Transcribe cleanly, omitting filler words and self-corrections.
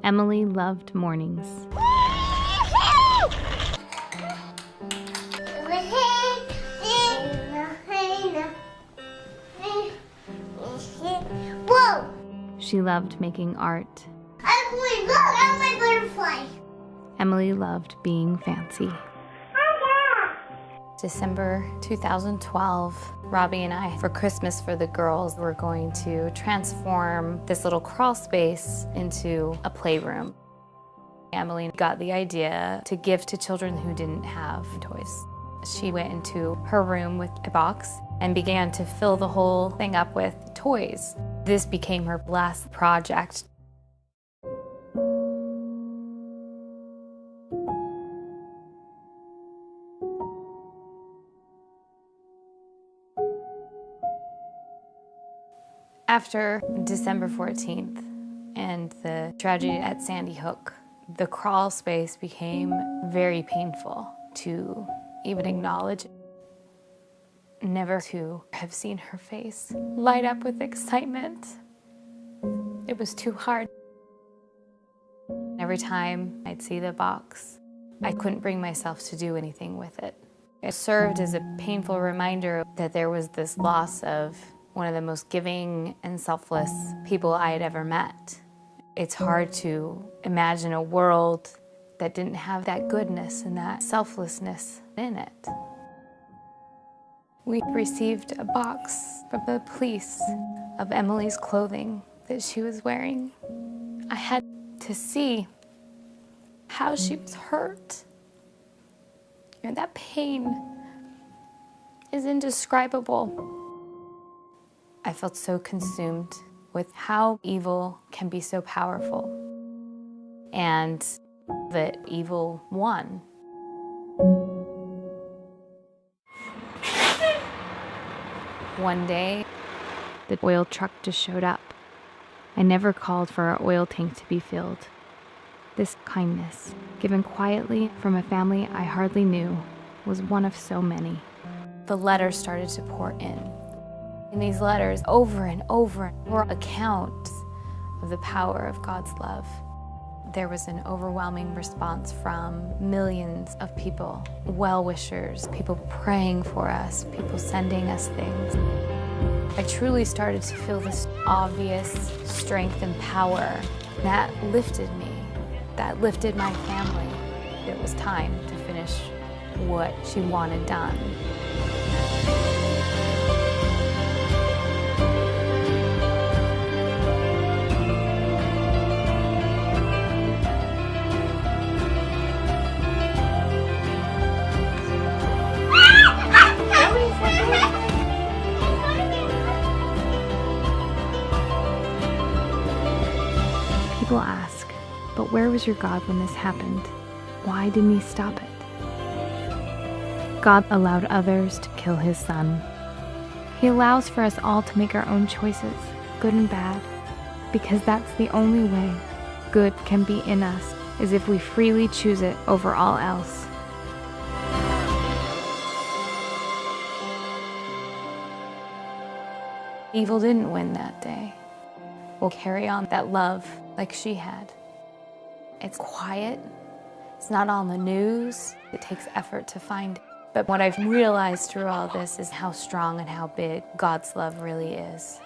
Emily loved mornings. Whoa! She loved making art. I'm going, look, I'm my butterfly. Emily loved being fancy. December 2012, Robbie and I, for Christmas for the girls, were going to transform this little crawl space into a playroom. Emily got the idea to give to children who didn't have toys. She went into her room with a box and began to fill the whole thing up with toys. This became her last project. After December 14th and the tragedy at Sandy Hook, the crawl space became very painful to even acknowledge. Never to have seen her face light up with excitement. It was too hard. Every time I'd see the box, I couldn't bring myself to do anything with it. It served as a painful reminder that there was this loss of one of the most giving and selfless people I had ever met. It's hard to imagine a world that didn't have that goodness and that selflessness in it. We received a box from the police of Emily's clothing that she was wearing. I had to see how she was hurt. And that pain is indescribable. I felt so consumed with how evil can be so powerful, and that evil won. One day, the oil truck just showed up. I never called for our oil tank to be filled. This kindness, given quietly from a family I hardly knew, was one of so many. The letters started to pour in. In these letters, over and over, were accounts of the power of God's love. There was an overwhelming response from millions of people, well-wishers, people praying for us, people sending us things. I truly started to feel this obvious strength and power that lifted me, that lifted my family. It was time to finish what she wanted done. People ask, but where was your God when this happened? Why didn't he stop it? God allowed others to kill his son. He allows for us all to make our own choices, good and bad, because that's the only way good can be in us, is if we freely choose it over all else. Evil didn't win that day. We'll carry on that love like she had. It's quiet, it's not on the news, it takes effort to find it. But what I've realized through all this is how strong and how big God's love really is.